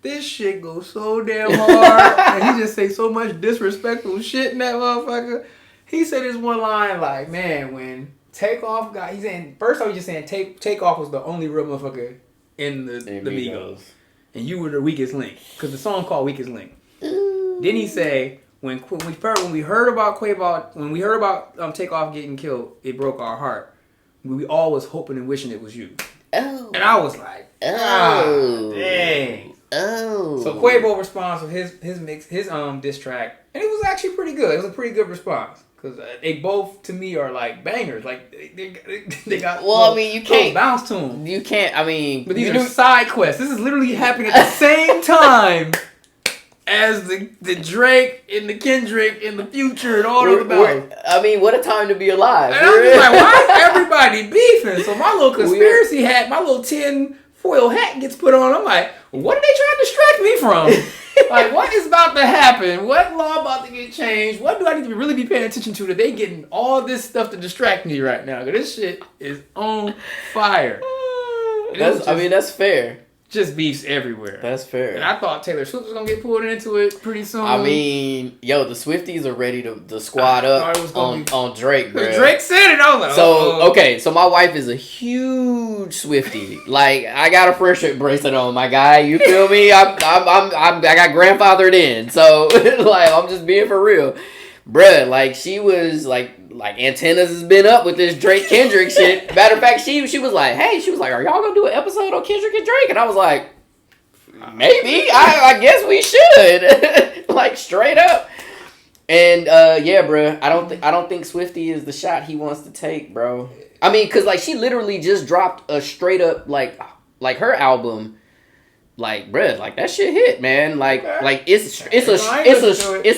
This shit goes so damn hard, and he just say so much disrespectful shit in that motherfucker. He said this one line like, man, when Takeoff got, he's saying, first off, he's just saying Takeoff was the only real motherfucker in the Migos. And you were the weakest link, because the song called Weakest Link. Then he say, when we heard about Quavo, when we heard about Takeoff getting killed, it broke our heart. We all was hoping and wishing it was you. Oh. And I was like, dang. Oh. So Quavo responds with his diss track, and it was actually pretty good. It was a pretty good response because they both to me are like bangers. Like they got you can't bounce to them. You can't. I mean, but these are side quests. This is literally happening at the same time as the Drake and the Kendrick and the Future and all of the battles. I mean, what a time to be alive. And I'm just like, why is everybody beefing? So my little conspiracy hat, my little tin foil hat gets put on. I'm like, what are they trying to distract me from? Like, what is about to happen? What law about to get changed? What do I need to really be paying attention to that they getting all this stuff to distract me right now? Because this shit is on fire. That's fair. just beefs everywhere. That's fair. And I thought Taylor Swift was gonna get pulled into it pretty soon. I mean, yo, the Swifties are ready to squad up on Drake, bro. Drake said it. I was like, so okay, so my wife is a huge Swiftie. Like, I got a friendship bracelet on, my guy. You feel me? I got grandfathered in. So like, I'm just being for real, bruh. Like, she was like antennas has been up with this Drake Kendrick shit. Matter of fact, she was like, hey, are y'all gonna do an episode on Kendrick and Drake? And I was like, maybe. I guess we should. Like, straight up. And yeah, bro, I don't think Swiftie is the shot he wants to take, bro. I mean, cause like she literally just dropped a straight up like her album. Like, bruh, like that shit hit, man. Like it's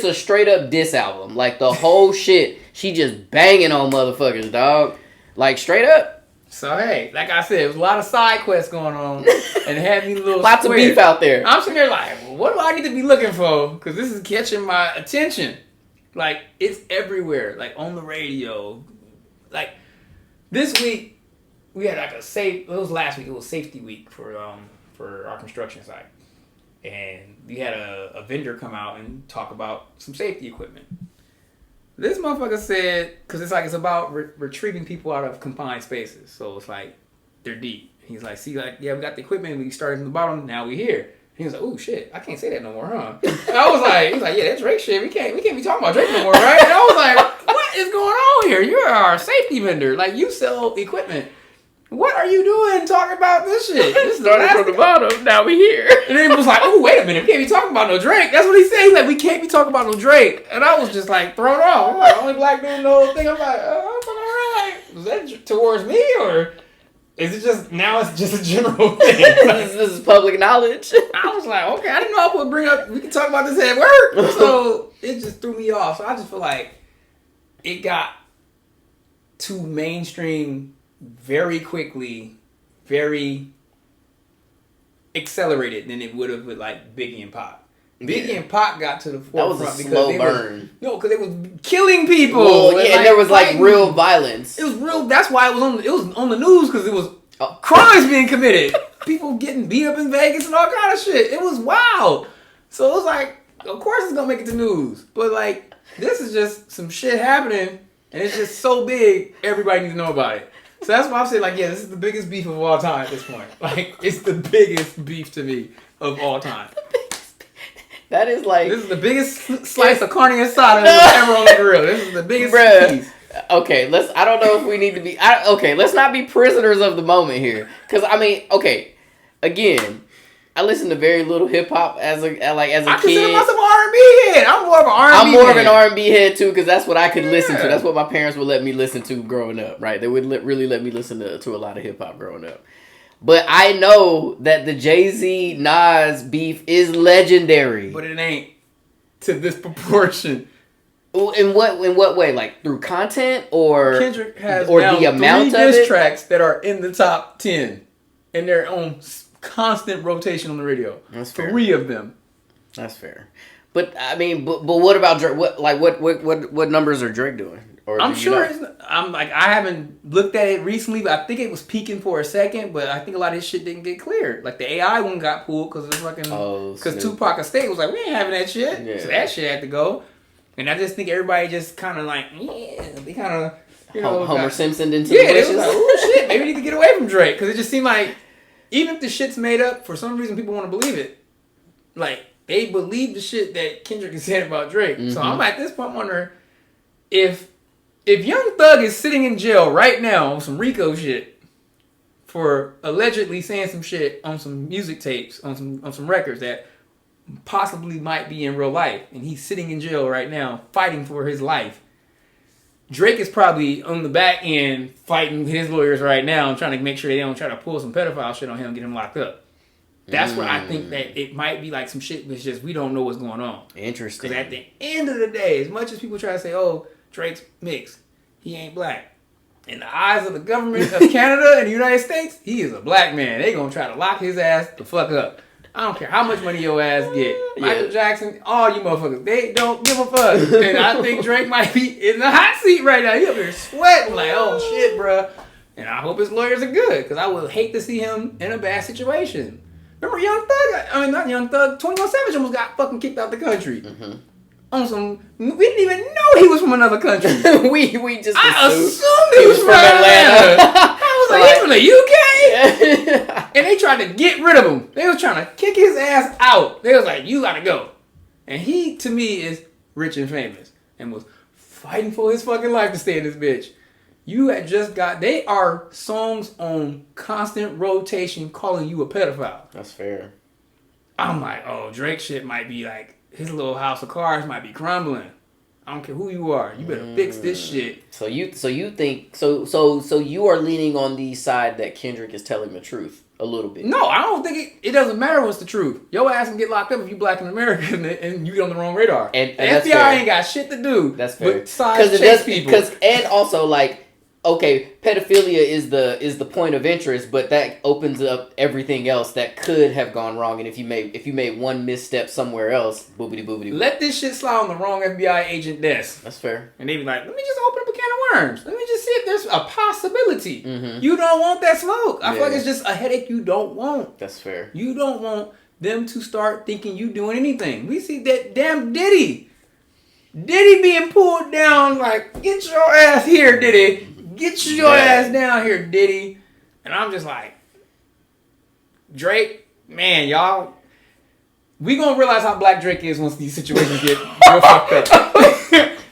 a straight up diss album. Like, the whole shit, she just banging on motherfuckers, dog. Like, straight up. So hey, like I said, it was a lot of side quests going on, and it had me a little lots of beef out there. I'm sitting there like, well, what do I need to be looking for? Because this is catching my attention. Like, it's everywhere. Like, on the radio. Like, this week we had like it was last week. It was safety week for our construction site, and we had a vendor come out and talk about some safety equipment. This motherfucker said, because it's about retrieving people out of confined spaces, so it's like they're deep. He's like, see, like, yeah, we got the equipment, we started from the bottom, now we here. He was like, oh shit, I can't say that no more, huh? And I was like, he's like, yeah, that's Drake shit. We can't be talking about Drake no more, right? And I was like, what is going on here? You're our safety vendor, like, you sell equipment. What are you doing talking about this shit? This started from the bottom, now we here. And then he was like, oh, wait a minute, we can't be talking about no Drake. That's what he said. He's like, we can't be talking about no Drake. And I was just like, thrown off. I'm like, only black dude in the whole thing. I'm like, oh, all right. Was that towards me, or is it just, now it's just a general thing? This is public knowledge. I was like, okay, I didn't know I would bring up, we can talk about this at work. So it just threw me off. So I just feel like it got too mainstream very quickly, very accelerated than it would have with like Biggie and Pac. Biggie and Pac got to the forefront. That was a slow burn. Because they was killing people. Well, yeah, and there was like real violence. It was real. That's why it was on the news, because it was crimes being committed. People getting beat up in Vegas and all kind of shit. It was wild. So it was like, of course it's gonna make it to news. But like, this is just some shit happening, and it's just so big, everybody needs to know about it. So that's why I'm saying, like, yeah, this is the biggest beef of all time at this point. Like, it's the biggest beef to me of all time. That is like... This is the biggest slice of carne asada ever on the grill. This is the biggest piece. Okay, I don't know if we need to be... let's not be prisoners of the moment here. Because, I mean, okay, again... I listen to very little hip hop as a kid. I consider myself an R&B head. I'm more of an R&B head. I'm more of an R&B head too, because that's what I could listen to. That's what my parents would let me listen to growing up, right? They would really let me listen to a lot of hip hop growing up. But I know that the Jay-Z Nas beef is legendary. But it ain't to this proportion. In what way? Like, through content or Kendrick has or the amount of diss tracks that are in the top 10 and they're on constant rotation on the radio. That's fair. 3 of them. That's fair. But I mean, but what about Drake? What numbers are Drake doing? Or I'm sure I haven't looked at it recently, but I think it was peaking for a second. But I think a lot of his shit didn't get cleared. Like, the AI one got pulled because it's fucking because Tupac Estate was like, we ain't having that shit. Yeah. So that shit had to go. And I just think everybody just kind of like, they kind of, Homer Simpson into the bushes. They was like, oh shit, maybe we need to get away from Drake, because it just seemed like, even if the shit's made up, for some reason people want to believe it. Like, they believe the shit that Kendrick has said about Drake. Mm-hmm. So I'm at this point wondering if Young Thug is sitting in jail right now on some RICO shit for allegedly saying some shit on some music tapes, on some records that possibly might be in real life, and he's sitting in jail right now fighting for his life. Drake is probably on the back end fighting his lawyers right now and trying to make sure they don't try to pull some pedophile shit on him and get him locked up. That's where I think that it might be like some shit that's just we don't know what's going on. Interesting. Because at the end of the day, as much as people try to say, oh, Drake's mixed, he ain't black. In the eyes of the government of Canada and the United States, he is a black man. They gonna try to lock his ass the fuck up. I don't care how much money your ass get. Michael Jackson, all you motherfuckers, they don't give a fuck. And I think Drake might be in the hot seat right now. He up here sweating like, oh shit, bruh. And I hope his lawyers are good, because I would hate to see him in a bad situation. Remember Young Thug? I mean, not Young Thug. 21 Savage almost got fucking kicked out the country. Mm-hmm. On some, we didn't even know he was from another country. we just I assumed he was from Atlanta. I was like, he's from the UK? And they tried to get rid of him. They was trying to kick his ass out. They was like, you gotta go. And he, to me, is rich and famous. And was fighting for his fucking life to stay in this bitch. You had just got, they are songs on constant rotation calling you a pedophile. That's fair. I'm like, oh, Drake shit might be like, his little house of cards might be crumbling. I don't care who you are. You better fix this shit. So you think you are leaning on the side that Kendrick is telling the truth a little bit. No, I don't think it doesn't matter what's the truth. Your ass can get locked up if you black in America and you get on the wrong radar. And the FBI fair. ain't got shit to do. That's fair. Besides chase people. And also like, okay, pedophilia is the point of interest, but that opens up everything else that could have gone wrong. And if you made one misstep somewhere else, boobity boobity. Let this shit slide on the wrong FBI agent desk. That's fair. And they be like, let me just open up a can of worms. Let me just see if there's a possibility. Mm-hmm. You don't want that smoke. I feel like it's just a headache you don't want. That's fair. You don't want them to start thinking you doing anything. We see that damn Diddy being pulled down like, get your ass here, Diddy. Get your ass down here, Diddy. And I'm just like, Drake, man, y'all, we gonna realize how black Drake is once these situations get real fucked up.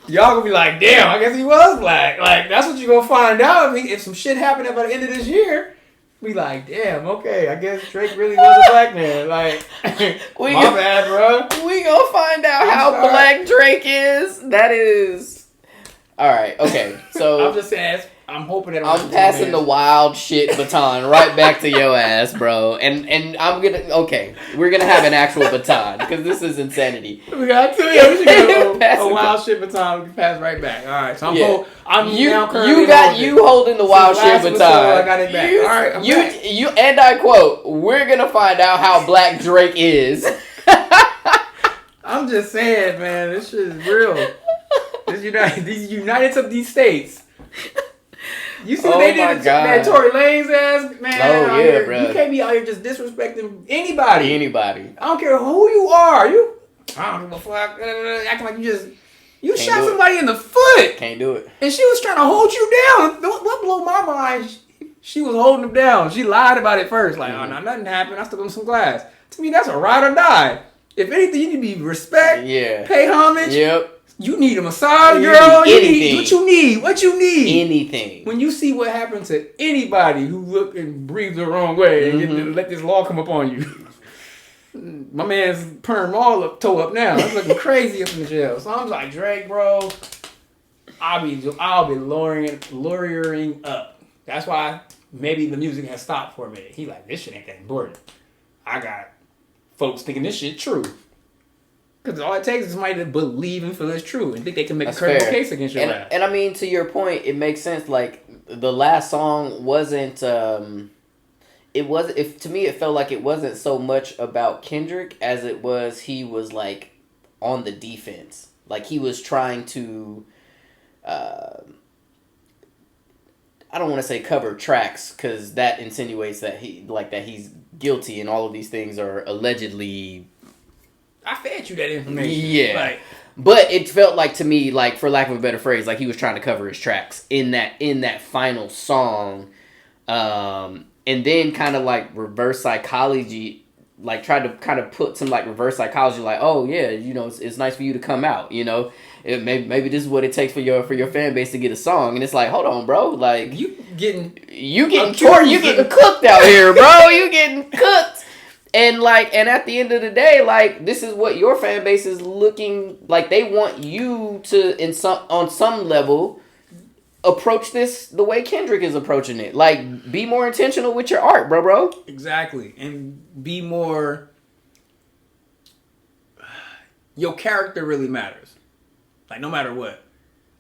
Y'all gonna be like, damn, I guess he was black. Like, that's what you gonna find out if some shit happened by the end of this year. Be like, damn, okay, I guess Drake really was a black man. Like, my bad, bro. We gonna find out how black Drake is. That is... Alright, okay, so... I'm just saying... I'm hoping that I'm passing the wild shit baton right back to your ass, bro. And I'm gonna... Okay, we're gonna have an actual baton, because this is insanity. We got to. Yeah, we should get a wild shit baton. We can pass right back. All right, so you holding the wild shit baton. I got it back. All right, you and I quote, we're gonna find out how black Drake is. I'm just saying, man, this shit is real. These united of these states. You see what they did to Tory Lanez ass? Man, oh, yeah, bro. You can't be out here just disrespecting anybody. Anybody. I don't care who you are. I don't give a fuck. Acting like you shot somebody in the foot. Can't do it. And she was trying to hold you down. What blew my mind, she was holding him down. She lied about it first. Like, oh, no, nothing happened. I took him some glass. To me, that's a ride or die. If anything, you need to be respect. Yeah. Pay homage. Yep. You need a massage, girl. What you need. Anything. When you see what happens to anybody who look and breathe the wrong way and let this law come up on you. My man's perm all toe up now. That's looking crazy up in the jail. So I'm like, Drake, bro, I'll be lawyering up. That's why maybe the music has stopped for a minute. He like, this shit ain't that important. I got folks thinking this shit true. Because all it takes is somebody to believe and feel it's true and think they can make a credible case against your ass. And I mean, to your point, it makes sense. Like, the last song wasn't... to me, it felt like it wasn't so much about Kendrick as it was he was, like, on the defense. Like, he was trying to... I don't want to say cover tracks, because that insinuates that he's guilty and all of these things are allegedly... I fed you that information. Yeah. But it felt like to me, like, for lack of a better phrase, like he was trying to cover his tracks in that final song. And then kind of like reverse psychology, like tried to kind of put some like reverse psychology, like, oh yeah, it's nice for you to come out, maybe this is what it takes for your fan base to get a song. And it's like, hold on, bro, like you getting cooked out here, bro. You getting cooked. And at the end of the day, like, this is what your fan base is looking like. They want you to, on some level, approach this the way Kendrick is approaching it. Like, be more intentional with your art, bro. Exactly. And be more... Your character really matters. Like, no matter what.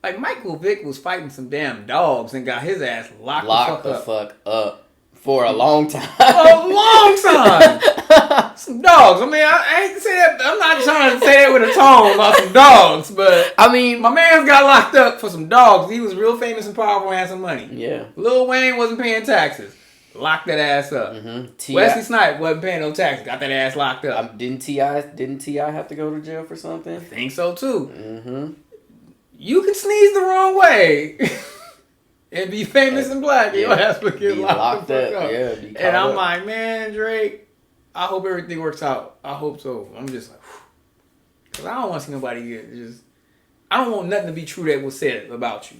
Like, Michael Vick was fighting some damn dogs and got his ass locked the fuck up. For a long time. A long time. Some dogs. I mean, I hate to say that. I'm not trying to say that with a tone about some dogs, but I mean, my man's got locked up for some dogs. He was real famous and powerful and had some money. Yeah. Lil Wayne wasn't paying taxes. Lock that ass up. Mm-hmm. Wesley Snipes wasn't paying no taxes. Got that ass locked up. Didn't T.I. have to go to jail for something? I think so too. Mm-hmm. You can sneeze the wrong way and be famous and black. Your ass would get locked the fuck up. Yeah, and I'm like, man, Drake, I hope everything works out. I hope so. I'm just like, because I don't want to see nobody get just. I don't want nothing to be true that was said about you.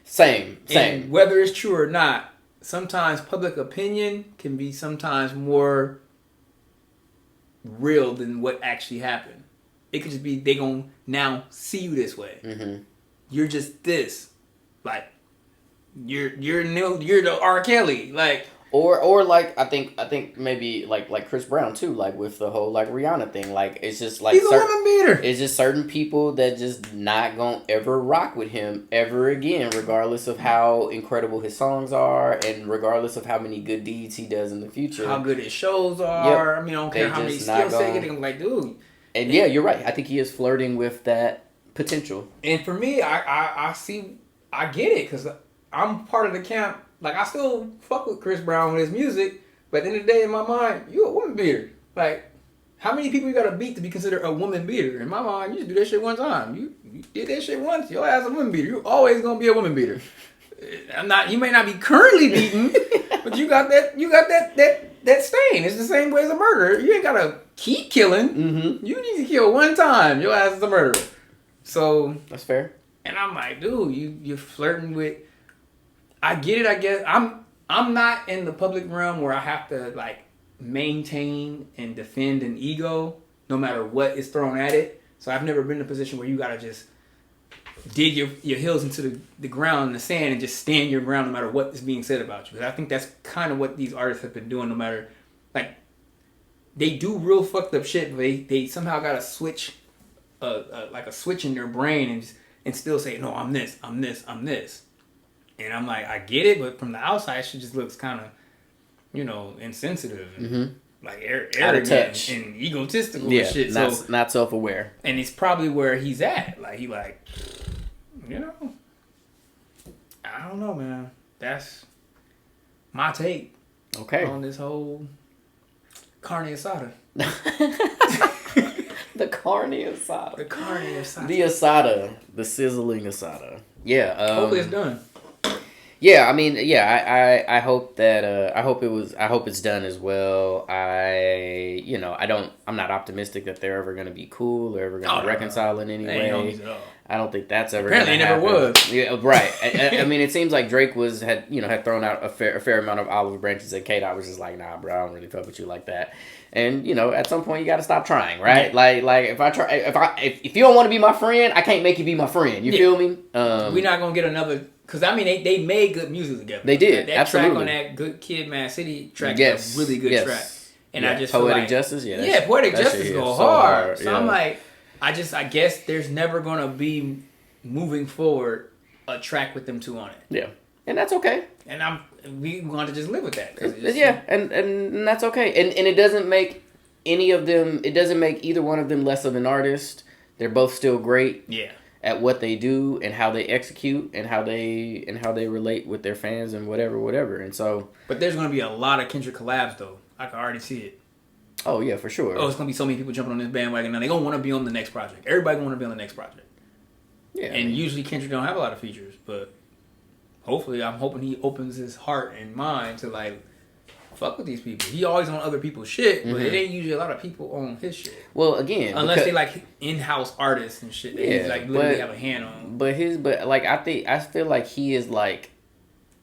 Same. And whether it's true or not, sometimes public opinion can be sometimes more real than what actually happened. It could just be they gonna now see you this way. Mm-hmm. You're just this, like you're the R. Kelly, like or like I think maybe like Chris Brown too, like with the whole like Rihanna thing. Like it's just like he's a woman beater. It's just certain people that just not gonna ever rock with him ever again, regardless of how incredible his songs are and regardless of how many good deeds he does in the future, how good his shows are. Yep. I mean, I don't care how many skills they get. I'm like, dude. And yeah, you're right. I think he is flirting with that potential. And for me, I get it because I'm part of the camp. Like, I still fuck with Chris Brown with his music, but at the end of the day, in my mind, you a woman beater. Like, how many people you gotta beat to be considered a woman beater? In my mind, you just do that shit one time. You did that shit once, your ass a woman beater. You always gonna be a woman beater. You may not be currently beaten, but you got that stain. It's the same way as a murderer. You ain't gotta keep killing. Mm-hmm. You need to kill one time. Your ass is a murderer. So that's fair. And I'm like, dude, you're flirting with. I get it. I guess I'm not in the public realm where I have to like maintain and defend an ego no matter what is thrown at it. So I've never been in a position where you gotta just dig your heels into the ground in the sand and just stand your ground no matter what is being said about you. Because I think that's kind of what these artists have been doing. No matter like they do real fucked up shit, but they somehow got to switch like a switch in their brain and still say, no, I'm this. And I'm like, I get it, but from the outside, she just looks kind of, insensitive and like arrogant and egotistical and shit. Not self-aware. And it's probably where he's at. Like, I don't know, man. That's my take. Okay. On this whole carne asada. The carne asada. The carne asada. The asada. The sizzling asada. Yeah. Hopefully it's done. Yeah, I mean, yeah, I hope that I hope it's done as well. I'm not optimistic that they're ever gonna be cool or ever gonna reconcile in any way. I don't think that's ever apparently gonna happen. Never was. Yeah, right. I mean, it seems like Drake had thrown out a fair amount of olive branches at Kate. I was just like, nah, bro, I don't really fuck with you like that. And at some point you got to stop trying, right? Yeah. Like if you don't want to be my friend, I can't make you be my friend. You feel me? We're not gonna get another. Because, I mean, they made good music together. They did, that absolutely. Track on that Good Kid, Mad City track is a really good track. And I just Poetic feel like... Justice? Poetic Justice go hard. So yeah. I'm like, I guess there's never going to be, moving forward, a track with them two on it. Yeah. And that's okay. And we want to just live with that. And that's okay. And it doesn't make either one of them less of an artist. They're both still great. Yeah. At what they do and how they execute and how they relate with their fans and whatever. And so, but there's going to be a lot of Kendrick collabs though. I can already see it. Oh yeah, for sure. Oh, it's going to be so many people jumping on this bandwagon now. They're going to want to be on the next project. Everybody going to want to be on the next project. Yeah. And usually Kendrick don't have a lot of features, but hopefully I'm hoping he opens his heart and mind to like fuck with these people. He always on other people's shit, but it ain't usually a lot of people on his shit. Well, again, unless they like in-house artists and shit. They like literally have a hand on. But I feel like he is like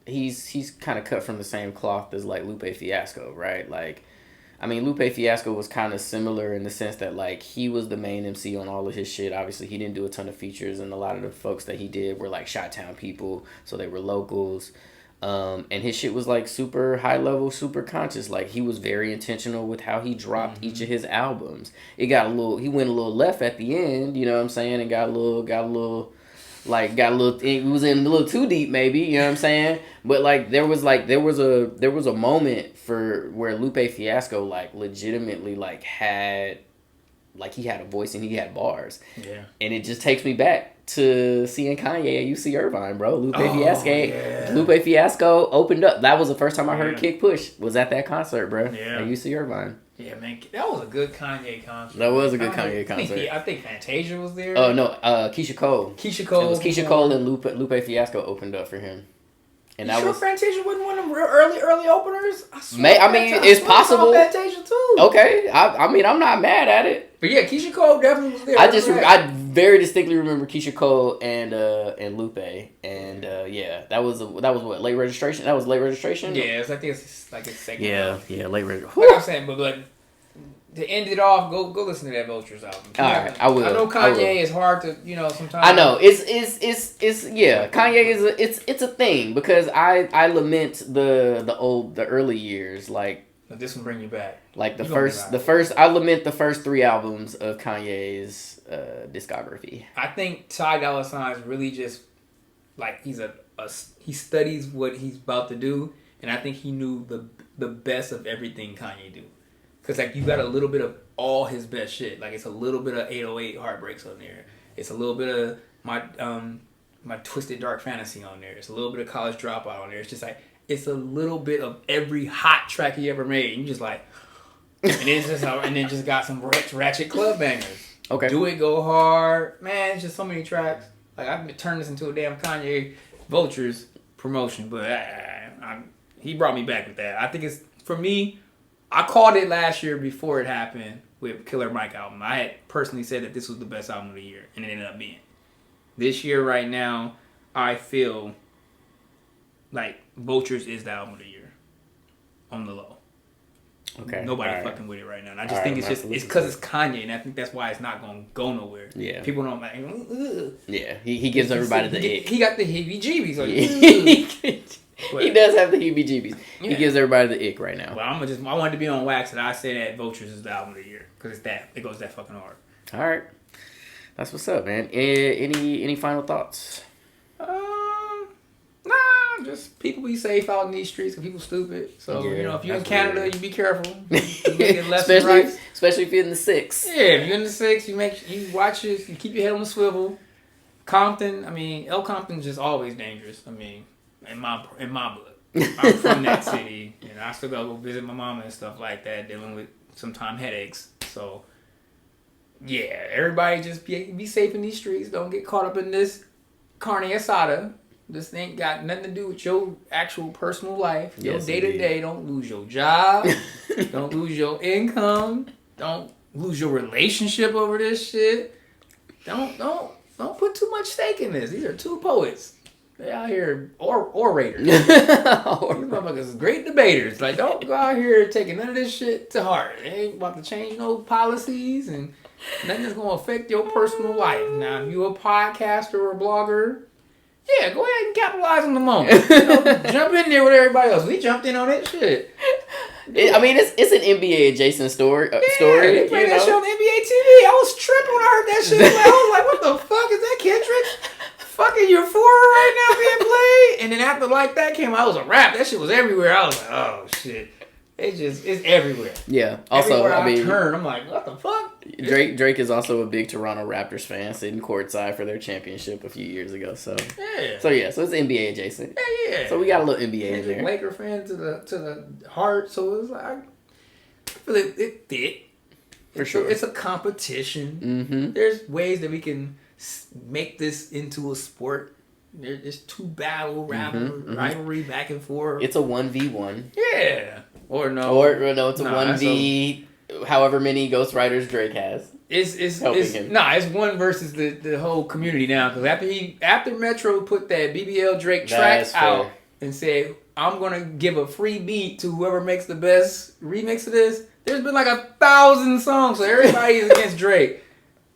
he's kind of cut from the same cloth as like Lupe Fiasco, right? Like, I mean, Lupe Fiasco was kind of similar in the sense that like he was the main MC on all of his shit. Obviously, he didn't do a ton of features, and a lot of the folks that he did were like Chi-Town people, so they were locals. And his shit was like super high level, super conscious. Like he was very intentional with how he dropped each of his albums. He went a little left at the end, you know what I'm saying, and got a little, it was in a little too deep maybe, you know what I'm saying? But like there was a moment for where Lupe Fiasco like legitimately like had like he had a voice and he had bars. Yeah. And it just takes me back to seeing Kanye at UC Irvine, bro. Lupe Fiasco opened up. That was the first time I heard Kick Push. Was at that concert, bro. Yeah. At UC Irvine. Yeah, man. That was a good Kanye concert. That was a good Kanye concert. I think Fantasia was there. Oh, no. Keisha Cole. Keisha Cole. It was Keisha Cole and Lupe Fiasco opened up for him. And that was Fantasia wasn't one of them real early openers? It's possible. Fantasia too. Okay. I mean, I'm not mad at it. But yeah, Keisha Cole definitely was there. I very distinctly remember Keisha Cole and Lupe, and that was what, late registration. That was late registration. Yeah, it's like a second. Yeah, late registration. Like I'm saying, but to end it off, go listen to that Vultures album. All right, I will. I know Kanye is hard to sometimes. I know it's Kanye is it's a thing because I lament the early years like. But this will bring you back. Like the first I lament the first 3 albums of Kanye's discography. I think Ty Dolla $ign's really just like he studies what he's about to do, and I think he knew the best of everything Kanye do. Cause like you got a little bit of all his best shit. Like it's a little bit of 808 Heartbreaks on there. It's a little bit of my Twisted Dark Fantasy on there. It's a little bit of College Dropout on there. It's just like it's a little bit of every hot track he ever made. And you just like, and then just got some ratchet club bangers. Okay. Do It Go Hard, man. It's just so many tracks. Like I've turned this into a damn Kanye Vultures promotion, but he brought me back with that. I think it's for me. I called it last year before it happened with Killer Mike album. I had personally said that this was the best album of the year, and it ended up being. This year, right now, I feel like Vultures is the album of the year on the low. Okay. Nobody fucking with it right now. And I just think it's because it's Kanye, and I think that's why it's not going to go nowhere. Yeah. People don't like, ugh. Yeah, he gives everybody the ick. He got the heebie-jeebies. Like, he does have the heebie-jeebies. Yeah. He gives everybody the ick right now. Well, I wanted to be on wax that I say that Vultures is the album of the year because it goes that fucking hard. All right, that's what's up, man. Any final thoughts? Nah, just people be safe out in these streets because people stupid. So if you're in Canada, you be careful. You get left and right. Especially if you're in the 6. Yeah, if you're in the 6, you watch it. You keep your head on the swivel. Compton, El Compton's just always dangerous. In my book, I'm from that city, and I still gotta go visit my mama and stuff like that, dealing with sometimes headaches. So, yeah, everybody just be safe in these streets. Don't get caught up in this carne asada. This ain't got nothing to do with your actual personal life. Your day to day. Don't lose your job. Don't lose your income. Don't lose your relationship over this shit. Don't put too much stake in this. These are 2 poets. They out here orators. These motherfuckers great debaters. Like, don't go out here taking none of this shit to heart. They ain't about to change no policies and nothing that's going to affect your personal life. Now, if you a podcaster or a blogger, yeah, go ahead and capitalize on the moment. Jump in there with everybody else. We jumped in on that shit. It's an NBA adjacent story. They play that shit on NBA TV. I was tripping when I heard that shit. I was like, what the fuck is that, Kendrick? Fucking Euphoria right now being played. And then after that came out, it was a rap. That shit was everywhere. I was like, oh shit. It's everywhere. Yeah. Also, everywhere I turn, I'm like, what the fuck? Drake is also a big Toronto Raptors fan, sitting courtside for their championship a few years ago. So So it's NBA adjacent. Yeah. So we got a little NBA in there. Laker fan to the heart. So it was like, I feel it fit. For sure. It's a competition. Mm-hmm. There's ways that we can make this into a sport. There's 2 rivalry back and forth. It's a 1v1. Yeah. Or no, it's a 1v. However many ghostwriters Drake has. It's helping him. It's 1 versus the whole community now. Because after Metro put that BBL Drake track out and said, I'm gonna give a free beat to whoever makes the best remix of this. There's been like 1,000 songs, so everybody is against Drake.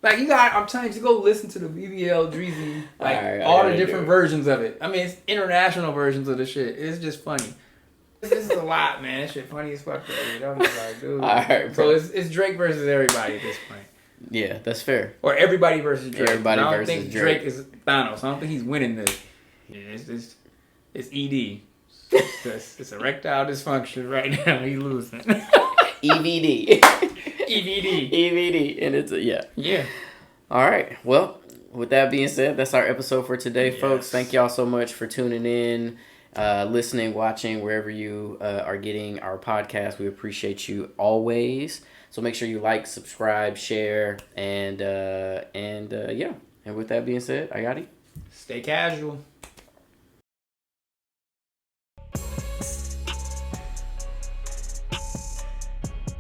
Like I'm telling you to go listen to the BBL Dreezy, all the different versions of it. It's international versions of the shit. It's just funny. This is a lot, man. This shit funny as fuck. I'm just like, dude. All right, so it's Drake versus everybody at this point. Yeah, that's fair. Or everybody versus Drake. Everybody I don't versus think Drake is Thanos. I don't think he's winning this. Yeah, it's ED. It's erectile dysfunction right now. He's losing. EVD. EVD. EVD, and it's yeah. Yeah. All right. Well, with that being said, that's our episode for today, folks. Thank y'all so much for tuning in, listening, watching, wherever you are getting our podcast. We appreciate you always. So make sure you like, subscribe, share, and yeah. And with that being said, Ayati, Stay casual.